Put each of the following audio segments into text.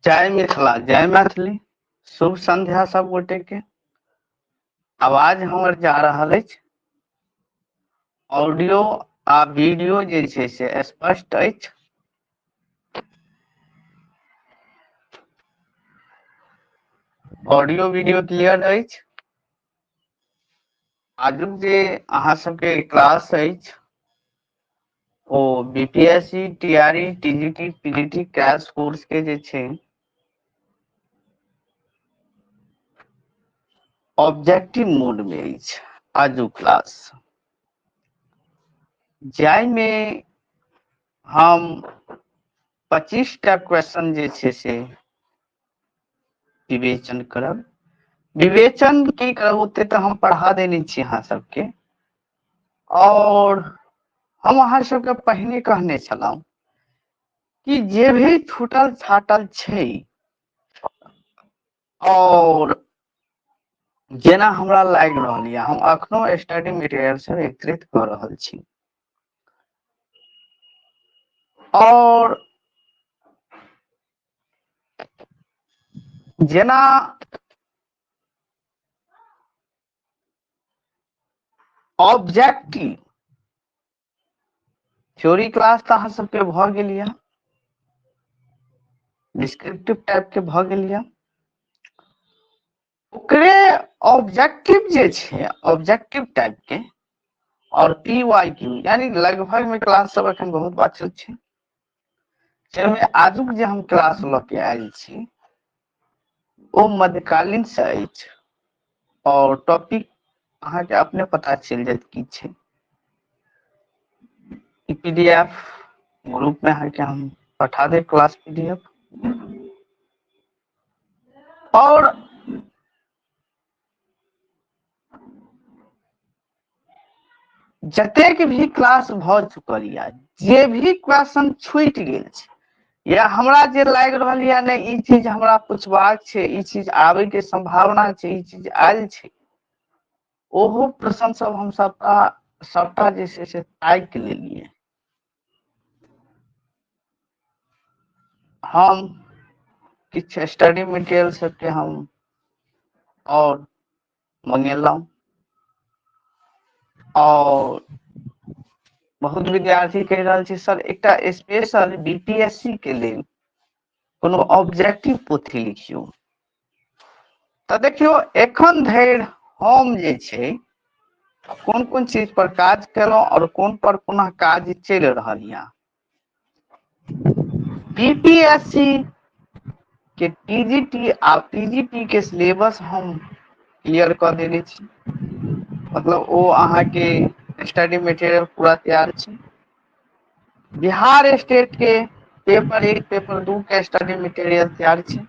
जय मिथिला जय मैथिली। शुभ संध्या सब गोटे के। आवाज हमर जा रहल अछि। ऑडियो आ वीडियो जे छै से स्पष्ट अछि। ऑडियो वीडियो क्लियर अछि। आजुक जे अहाँ सबके क्लास अछि ओ BPSC TRE TGT PGT crash course के जे छै ऑब्जेक्टिव मोड में अछि आजुक क्लास, जाहिमे हम 25टा क्वेश्चन जे छै से विवेचन करब। विवेचन की करब ओते तऽ हम पढ़ा देने छी अहाँ सबके, और हम अहाँ सबके पहिने कहने छलहुँ कि जे भी छूटल छाटल छै और जेना हमरा लागि रहल यऽ हम अखनो स्टडी मटेरियल से विस्तृत कऽ रहल छी, और जेना ऑब्जेक्टिव थ्योरी क्लास तऽ अहाँ सबके भऽ गेल यऽ, डिस्क्रिप्टिव टाइप के भऽ गेल यऽ, ओकरे ऑब्जेक्टिव जे छै ऑब्जेक्टिव टाइप के और पीवाईक्यू यानी लगभग में क्लास सब एखन बहुत बाचल छै, जाहिमे आजुक जे हम क्लास लऽ के आयल छी ओ मध्यकालीन से अछि और टॉपिक अहाँके अपने पता चलि जायत की छै। पीडीएफ ग्रुप में अहाँके हम पठा देब क्लास पीडीएफ, और जतेक भी क्लास भऽ चुकल यऽ जे भी क्वेश्चन छूटि गेल छै या हमरा जे लागि रहल यऽ ने ई चीज हमरा पुछबाक छै, ई चीज आबै के संभावना छै, ई चीज आयल छै, ओहो प्रश्न सब हम सबटा जे छै से ताकि लेलियै। हम किछु स्टडी मटेरियल सबके हम और मंगेलहुँ, और बहुत विद्यार्थी कहि रहल छै सर एकटा स्पेशल बीपीएससी के लेल कोनो ऑब्जेक्टिव पोथी लिखियौ, तऽ देखियौ एखन धरि हम जे छै कोन कोन चीज पर काज केलहुं और कोन पर पुनः काज चलि रहल यऽ। बीपीएससी के टीजीटी आ पीजीटी के सिलेबस हम क्लियर कऽ देने छी, मतलब ओ अहाँके स्टडी मटेरियल पूरा तैयार छै। बिहार स्टेट के पेपर 1 पेपर 2 के स्टडी मटेरियल तैयार छै,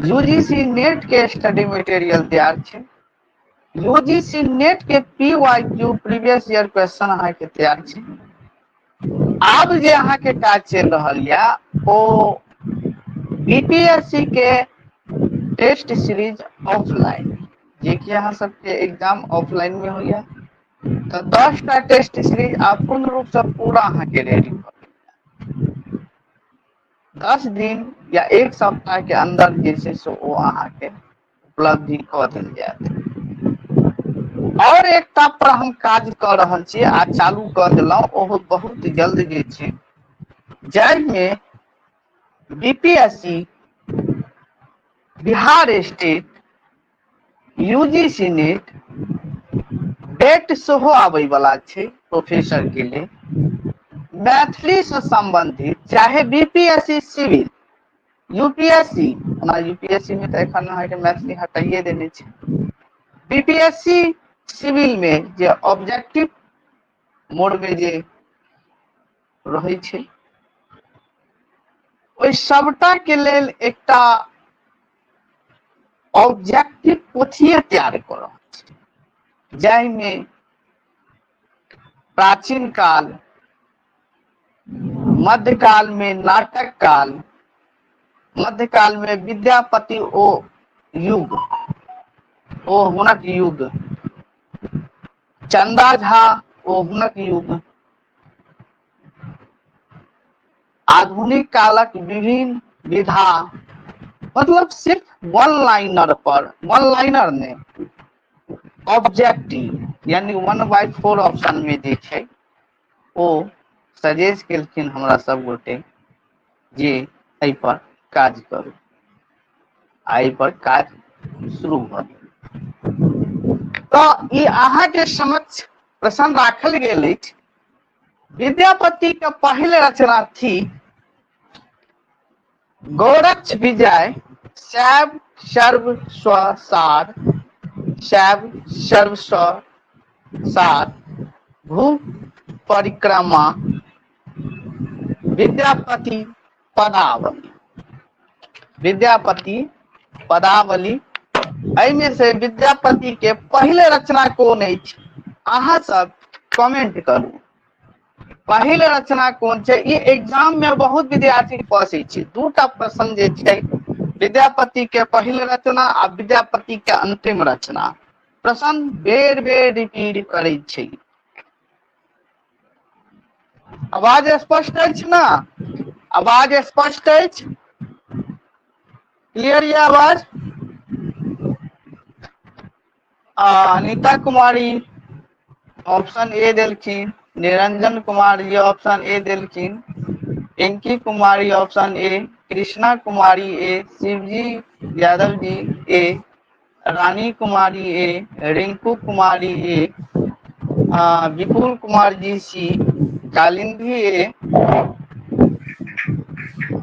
यूजीसी नेट के स्टडी मटेरियल तैयार छै, यूजीसी नेट के पीवाईक्यू प्रीवियस ईयर क्वेश्चन अहाँके तैयार छै। आब जे अहाँके काज चलि रहल यऽ ओ बीपीएससी के टेस्ट सीरीज ऑफलाइन, जे कि अहाँ सबके एग्जाम ऑफलाइन में होइया, तऽ 10टा टेस्ट सीरीज आप पूर्ण रूप से पूरा अहाँके रेडी भ 10 दिन या 1 सप्ताह के अंदर जे छै से ओ अहाँके उपलब्धि कऽ देल जायत। और एकटा पर हम काज कऽ रहल छी आ चालू कऽ देलहुं ओहो बहुत जल्द जे छै, जाहिमे BPSC Bihar state UGC net date सेहो आबै वला छै प्रोफेसर के लेल, मैथिली से संबंधित चाहे बीपीएससी सिविल यूपीएससी ओना यूपीएससी में तऽ एखन अहाँके मैथिली हटाइए देने छै, बीपीएससी सिविल में जे ऑब्जेक्टिव मोड में जे रहै छै ओहि सबटा के लेल एकटा ऑब्जेक्टिव पोथिये तैयार करऽ, जाहिमे प्राचीन काल, मध्यकाल में नाटक काल, मध्यकाल में विद्यापति ओ युग ओ हुनक युग, चन्दा झा ओ हुनक युग, आधुनिक कालक विभिन्न विधा, मतलब सिर्फ वन लाइनर ने ऑब्जेक्टिव यानी 1/4 ऑप्शन में जे छै ओ सजेस्ट केलखिन हमरा सब गोटे जे एहि पर काज करू, एहि पर काज शुरू भ तो ई अहाँ के समक्ष प्रश्न राखल गेल अछि। विद्यापति के पहिल रचना थी गोरक्ष विजय शैव सर्व स्वसार, शैव सर्व स्वसार भू परिक्रमा विद्यापति पदावली। विद्यापति पदावली में से विद्यापति के पहले रचना कौन है, अहाँ सब कमेंट करू पहिल रचना कौन है। ये एग्जाम में बहुत विद्यार्थी फंसे छै, दूटा प्रश्न जे छै विद्यापति के पहिल रचना आ विद्यापति के अंतिम रचना, प्रश्न बेर बेर रिपीट करे छै। आवाज स्पष्ट अछि ना? आवाज स्पष्ट अछि? क्लियर ये आवाज? अनिता कुमारी ऑप्शन ए देलखिन, निरंजन कुमारी ऑप्शन ए देलखिन, Pinki Kumari option A, Krishna Kumari A, Shivji Yadav ji A, Rani Kumari A, Rinku Kumari A, Vipul Kumar ji C, Kalindi A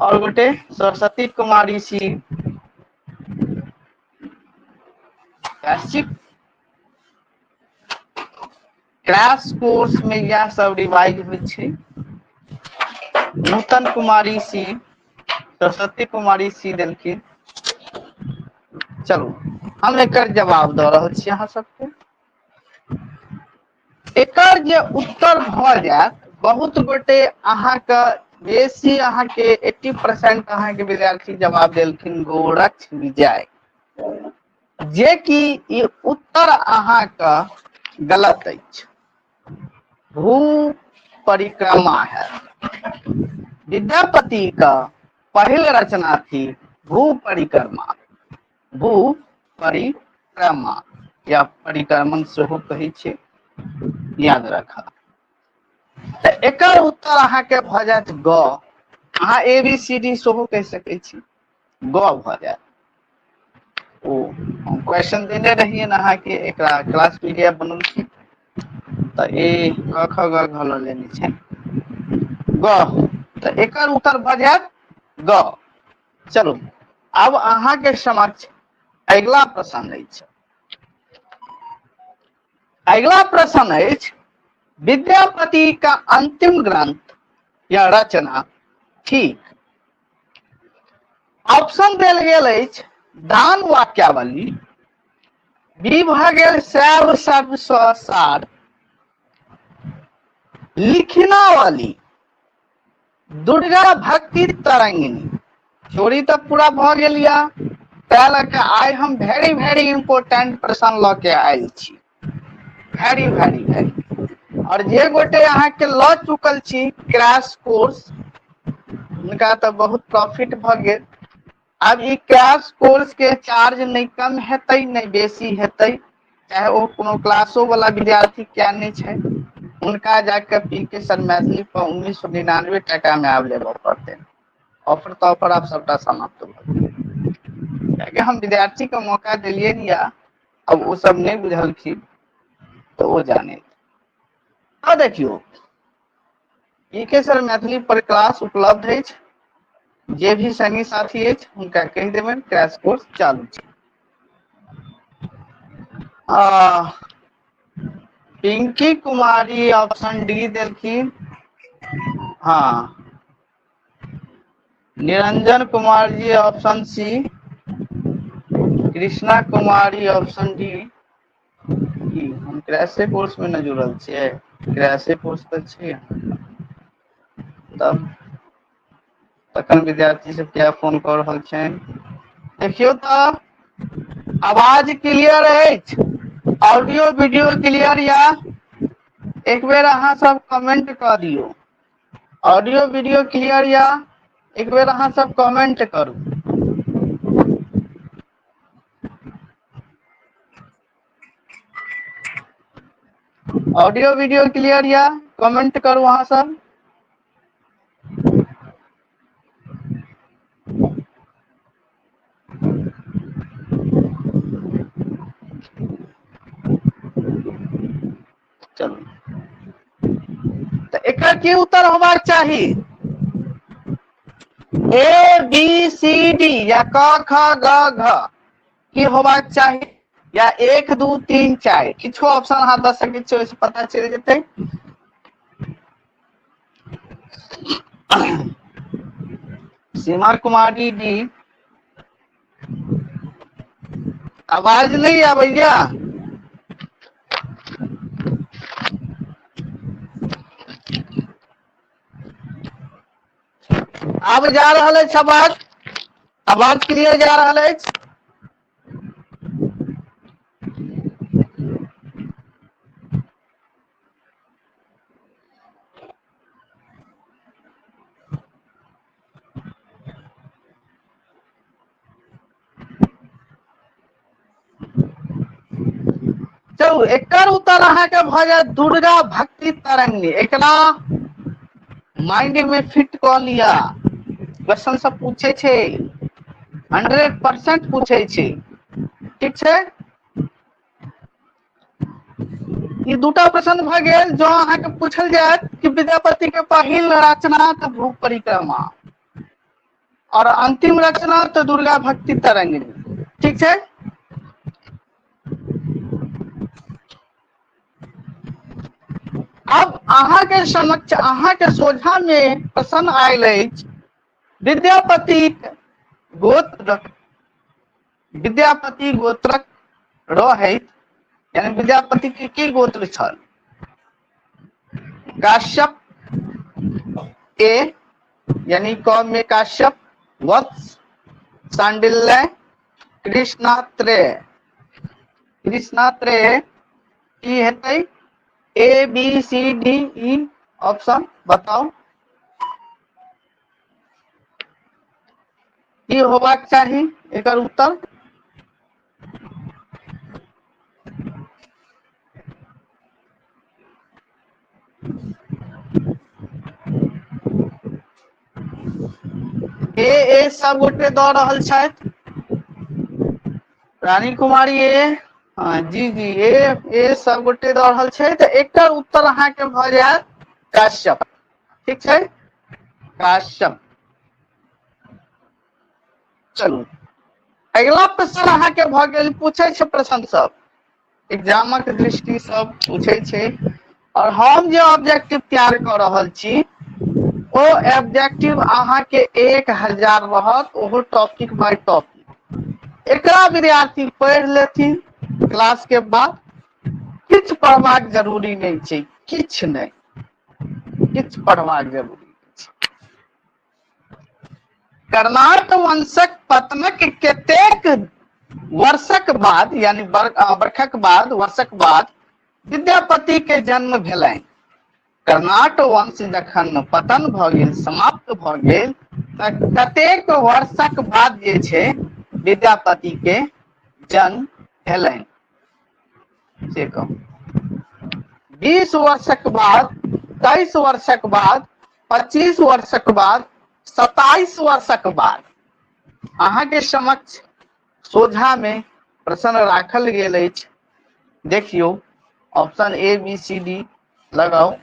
और गोटे Saraswati Kumari C. Crash course में यह सब रिवाइज होइ छै। नूतन कुमारी सी, सरस्वती कुमारी सी देलखिन। चलू हम एकर जवाब दऽ रहल छी अहाँ सबके। एकर जे उत्तर भ जायत, बहुत गोटे अहाँके बेसी अहाँके 80% अहाँके विद्यार्थी जवाब देलखिन गोरक्ष विजय, जे कि ई उत्तर अहाँके गलत अछि। भू परिक्रमा है। विद्यापति का पहल रचना थी भू परिक्रमा, भू परिक्रमा या परिक्रमण सेहो कहै छै, याद रखा। एकर उत्तर अहाँके भ जायत ग, अहाँ ABCD सेहो कहि सकै छी, ग भ जायत। ओ क्वेश्चन देने रहिए अहाँ के, एकरा क्लास पीडीएफ बनल छै त ए क ख ग घ ल लेने छै ग, त एकर उत्तर भ जायत ग। चलू अब अहाँ के समक्ष अगला प्रश्न अछि। अगला प्रश्न अछि विद्यापति का अंतिम ग्रंथ या रचना ठीक। ऑप्शन देल गेल अछि दान वाक्यावली, बी भ गेल शैव सर्व स्वसार, लिखनावली, दुर्गा भक्ति तरंगिणी। चोरी तो पूरा भ गेल या, तै लऽ के आइ हम वेरी इंपोर्टेंट प्रश्न ल के आयल छी, वेरी। और जे गोटे अहाँ के ल चुकल छी क्रैश कोर्स, उनका तो बहुत प्रॉफिट भ गेल। अब ई क्रैश कोर्स के चार्ज नहीं कम हेतै नहीं बेसी हेतै, चाहे वो कोनो क्लासो वाला विद्यार्थी क्या नहीं छै, उनका जाके पीके सर मैथिली पर 1999 टका में आब लेबऽ पड़तै। ऑफर तो ऑफर आप सबटा समाप्त हो गया, हम विद्यार्थी को मौका दिलिए या, अब वो सब नहीं बुझलखिन तो वो जाने। अब देखियो पीके सर मैथिली पर क्लास उपलब्ध है, जे भी संगी साथी है उनका कह देबन क्रैश कोर्स चालू छै। पिंकी कुमारी ऑप्शन डी देलखिन, हाँ। Niranjan Kumar ji option C, Krishna Kumari option D. हम क्रैशे कोर्स में न जुड़ल छियै, क्रैशे कोर्स पर छियै तब तखन विद्यार्थी सब क्या फोन कर रहल छै। देखियो तो आवाज क्लियर अछि, ऑडियो वीडियो क्लियर या, एक बेर अहाँ सब कमेंट कर दियो ऑडियो वीडियो क्लियर या। एक बेर अहाँ सब कमेंट करू। ऑडियो वीडियो क्लियर या कमेंट करू अहाँ सब। चलो तो एकर की उत्तर होबाक चाही? ए बी सी डी या क ख ग घ की होबाक चाही, या 1 2 3 4 किछो ऑप्शन अहाँ दऽ सकै छियै, ओहिसँ पता चलि जेतै। सीमा कुमारी डी, आवाज नहीं आबैया? आब जा रहल अछि आवाज? आवाज क्लियर जा रहल अछि? चलू एकर उत्तर अहाँके भऽ जायत दुर्गा भक्ति तरंगिणी। एकरा माइंड में फिट कऽ लिया, क्वेश्चन सब पूछे छै, 100% पूछे छै, ठीक छै। ई दूटा प्रश्न भऽ गेल जो अहाँके पूछल जायत कि विद्यापति के पहिल रचना तऽ भू परिक्रमा और अंतिम रचना तऽ दुर्गा भक्ति तरंगिणी, ठीक छै। अब अहाँके समक्ष, अहाँके सोझा में प्रश्न आयल अछि, विद्यापति गोत्रक, विद्यापति गोत्रक रहैत, यानी विद्यापति के की गोत्र छल? काश्यप ए, यानी क में काश्यप, वत्स, सांडिल्य, कृष्णात्रेय। कृष्णात्रेय की हेतै? A B C D E option बताओ की होबाक चाही एकर उत्तर? ए सब गोटे दऽ रहल छथि। रानी कुमारी ए, हाँ जी जी, ए सब गोटे दऽ रहल छै, तऽ एकर उत्तर अहाँके भऽ जायत काश्यप, ठीक छै, काश्यप। चलू अगला प्रश्न अहाँके भऽ गेल, पूछे छै प्रश्न सब, एग्जामक दृष्टि सब पूछे छै, और हम जे ऑब्जेक्टिव तैयार कऽ रहल छी ओ ऑब्जेक्टिव अहाँके 1000 रहत, ओहो टॉपिक बाय टॉपिक। एकरा विद्यार्थी पढ़ि लेथिन क्लास के बाद, किछु पढ़बाक जरूरी नहीं छै, किछु नहीं, किछु पढ़बाक जरूरी नहीं छै। कर्नाट वंशक पतनक कतेक वर्षक बाद, यानी वर्षक बाद, वर्षक बाद विद्यापति के जन्म भेलनि? कर्नाट वंश जखन पतन भऽ गेल, समाप्त भऽ गेल, तऽ कतेक वर्षक बाद जे छै विद्यापति के जन्म भेलनि से कहू। 20 वर्षक बाद, 23 वर्षक बाद, 25 वर्षक बाद, 27 वर्षक बाद? अहाँके समक्ष सोझा में प्रश्न राखल गेल अछि, देखियौ option A B C D लगाओ।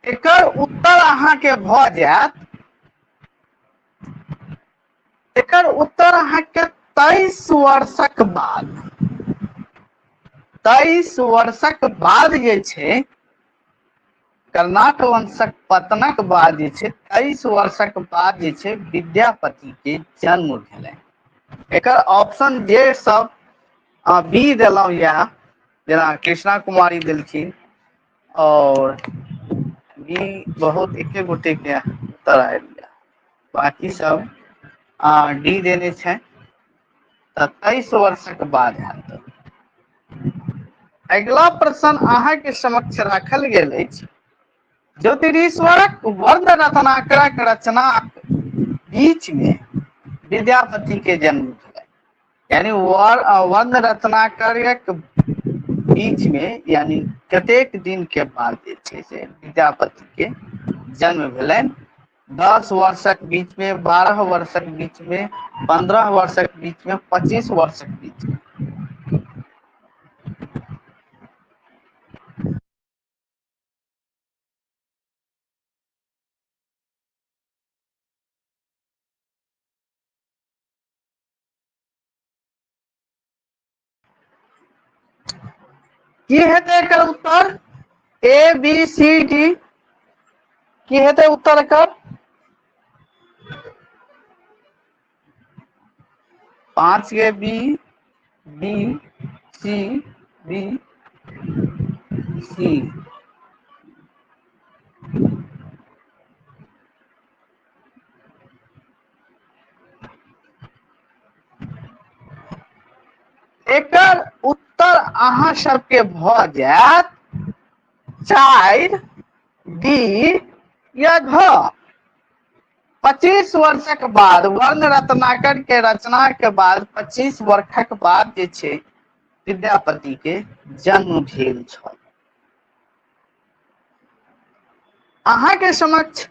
एकर उत्तर अहाँ के भ जायत, एकर उत्तर अहाँ के 23 वर्षक बाद, 23 वर्षक बाद जे छै कर्नाट वंशक पतनक बाद जे छै 23 वर्षक बाद जे छै विद्यापति के जन्म भेलै। एकर ऑप्शन जे सब बी देलहुं या जेना कृष्णा कुमारी देलखिन और बी बहुत एके गोटे के उत्तर आबि गया, बाकी सब डी देने छै तऽ 23 वर्षक बाद हैत। अगिला प्रश्न अहाँ के समक्ष राखल गेल अछि, ज्योतिरीश्वरक वर्ण रत्नाकरक रचनाक बीच में विद्यापति के जन्म भेलै, यानी वर्ण रत्नाकरक बीच में यानी कतेक दिन के बाद जे छै से विद्यापति के जन्म भेलनि। 10 वर्षक बीच में, 12 वर्षक बीच में, 15 वर्षक बीच में, 25 वर्षक बीच में। की हेतै एकर उत्तर? ए बी सी डी की हेतै उत्तर एकर? 5 के B, B C, B C. एकर उत्तर अहाँ सबके भ जायत 4 डी या घ। 25 वर्षक बाद, वर्ण रत्नाकर के रचना के बाद 25 वर्षक बाद जे छै विद्यापति के जन्म भेल छल। अहाँ के समक्ष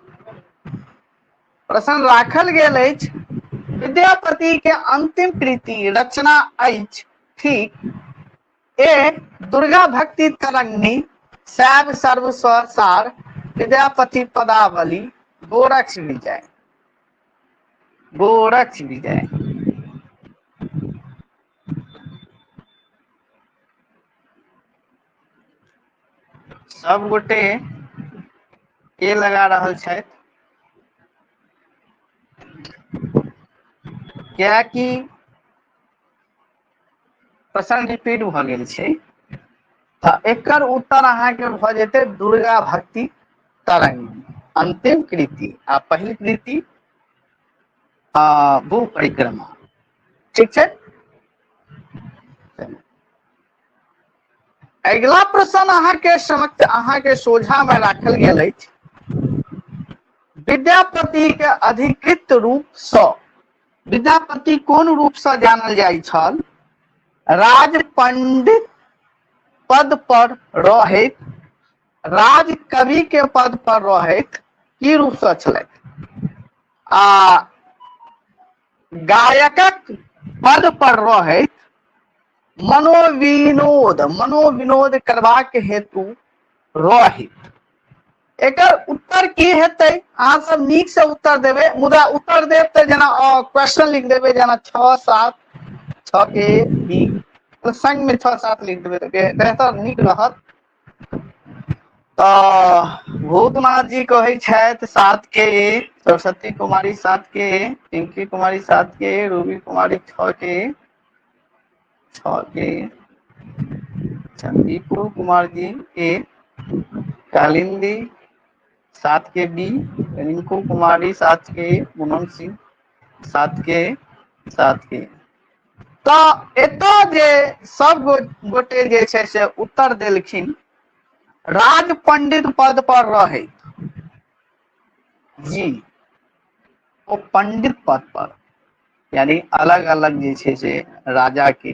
प्रश्न राखल गेल अछि, विद्यापति के अंतिम कृति रचना अछि ठीक ए दुर्गा भक्ति तरंगिणी, शैव सर्व स्वसार, विद्यापति पदावली, गोरक्ष विजय। गोरक्ष विजय। सब गोटे के लगा रहल छथि, क्या कि प्रश्न रिपीट भ गेल छै तऽ एकर उत्तर अहाँ के भ जेतै दुर्गा भक्ति तरंगिणी, अंतिम कृति। आ पहिल कृति भू परिक्रमा, ठीक छै। अगिला प्रश्न अहाँ के समक्ष, अहाँ के सोझा में राखल गेल अछि, विद्यापति के अधिकृत रूप सँ विद्यापति कोन रूप सँ जानल जाइ छल? राज पंडित पद पर रहैत, राज कवि के पद पर रहैत, की रूप सँ छलथि? गायकक पद पर रहैत, मनोविनोद करबाक हेतु रहैत। एकर उत्तर की हेतै? अहाँ सब नीक से उत्तर देबै, मुदा उत्तर देब तऽ जेना क्वेश्चन लिख देबै, जेना 6 7 6 के बी संग में 6 7 लिख देबै तऽ बेहतर नीक रहत। भूतनाथ जी कहै छथि 7 के ए, सरस्वती कुमारी 7 के ए, पिंकी कुमारी 7 के ए, रूबी कुमारी 6 के ए, 6 के दीपू कुमार जी ए, कालिंदी 7 के बी, रिंकू कुमारी 7 के ए, पूनम सिंह 7 के 7 के। तऽ एतऽ जे सब गोटे जे छै से उत्तर देलखिन राज पंडित पद पर रहैत, जी ओ पंडित पद पर, यानी अलग अलग जे छै से राजा के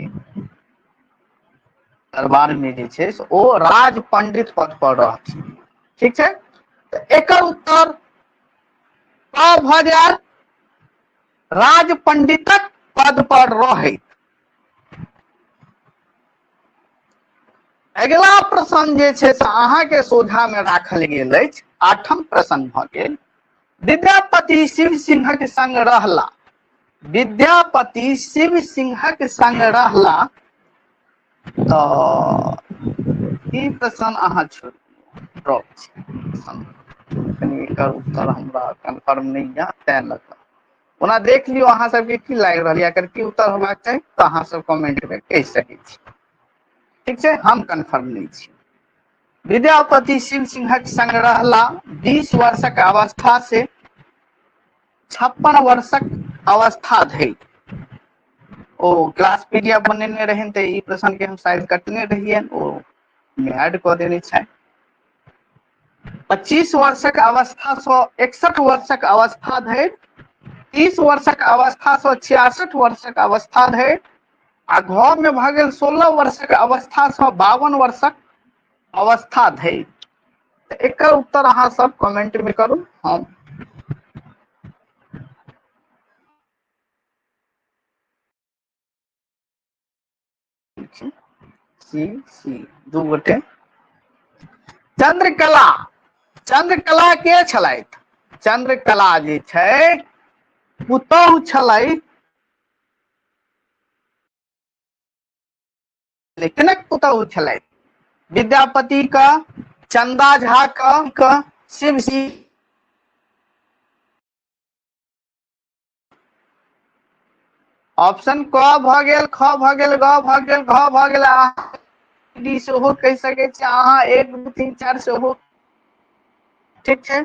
दरबार में जे छै से ओ राज पंडित पद पर रहथिन, ठीक छै। तऽ एकर उत्तर भ जायत राज पंडितक पद पर रहैत। अगिला प्रश्न जे छै से अहाँ के सोझा में राखल गेल अछि, 8म प्रश्न भ गेल। विद्यापति शिव सिंहक संग रहला, विद्यापति शिव सिंहक संग रहला, तो ई प्रश्न अहाँ छोड़ ड्रॉप छै। कनी एकर उत्तर हमरा कन्फर्म नहीं है, तैं लगा ओना देख लियो अहाँ सबके की लागि रहल है, अगर की उत्तर होबाक चाही तो अहाँ सब कमेंट में कह सकै छी, ठीक है। हम कन्फर्म नहीं छी। विद्यापति शिव सिंहक संग रहला 20 वर्षक अवस्था से 56 वर्षक अवस्था धरि। ओ क्लास पीडीएफ बनेने रहन ते ई प्रश्न के हम शायद कटने रहिए, ओ में ऐड क देने छै। 25 वर्षक अवस्था से 61 वर्षक अवस्था धरि, 30 वर्षक अवस्था से 66 वर्षक अवस्था धरि, आ घर में भ गेल 16 वर्षक अवस्था से 52 वर्षक अवस्था धरि। एक उत्तर अहाँ सब कमेंट में करू। हम सी दू गोटे। चंद्रकला, चंद्रकला के छलैथ? चंद्रकला जे छै पुतौह छलै लेकिन पुतौह छलै विद्यापति का, चंदा झा का, शिव सिंह। ऑप्शन क भ गेल, ख भ गेल, ग भ गेल, घ भ गेल, डी सेहो कह सकै छी अहाँ, 1 2 3 4 सेहो ठीक छै।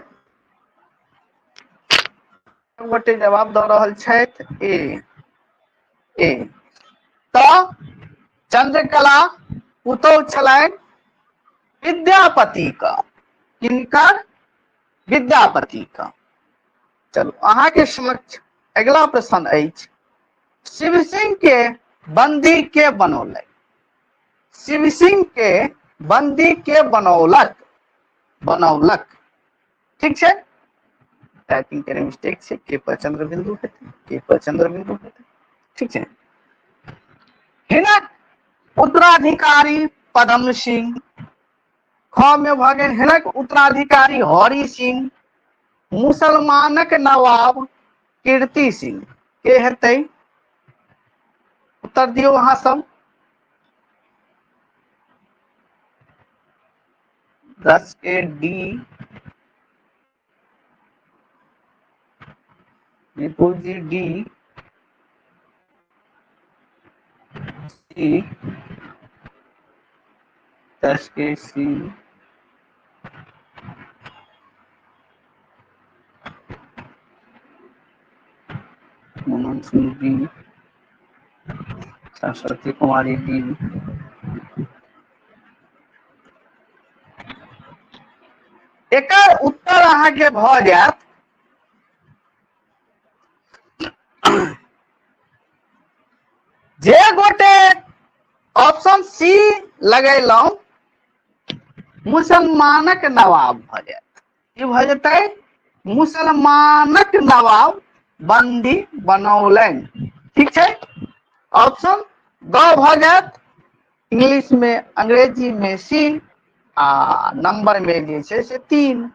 गोटे जवाब द रहल छथि ए। तो चंद्रकला पुतौह छलनि विद्यापति का, किनकर? विद्यापति का। चलो अहाँ के समक्ष अगला प्रश्न अछि। शिव सिंह के बंदी के बनौलक? शिव सिंह के बंदी के बनौलक? ठीक छै। टाइपिंग करे मिस्टेक छै, के पर चंद्र बिंदु हेतै, के पर चंद्र बिंदु हेतै, ठीक छै। हिनक उत्तराधिकारी पदम सिंह, ख में भ गेल हिनक उत्तराधिकारी हरि सिंह, मुसलमानक नवाब कीर्ति सिंह। के हेतै? उत्तर दियो अहाँ सब। 10 के डी, विपुल जी डी, सी, 10 के सी, मनन सिंह डी, सरस्वती कुमारी डी। एकर उत्तर अहाँ के भ जायत जे गोटे ऑप्शन सी लगेलौं मुसलमानक नवाब भ जायत। की भ जेतै? मुसलमानक नवाब बंदी बनौलनि, ठीक छै। ऑप्शन ग भ जायत, इंग्लिश में अंग्रेजी में सी, आ नंबर में जे छै से 3।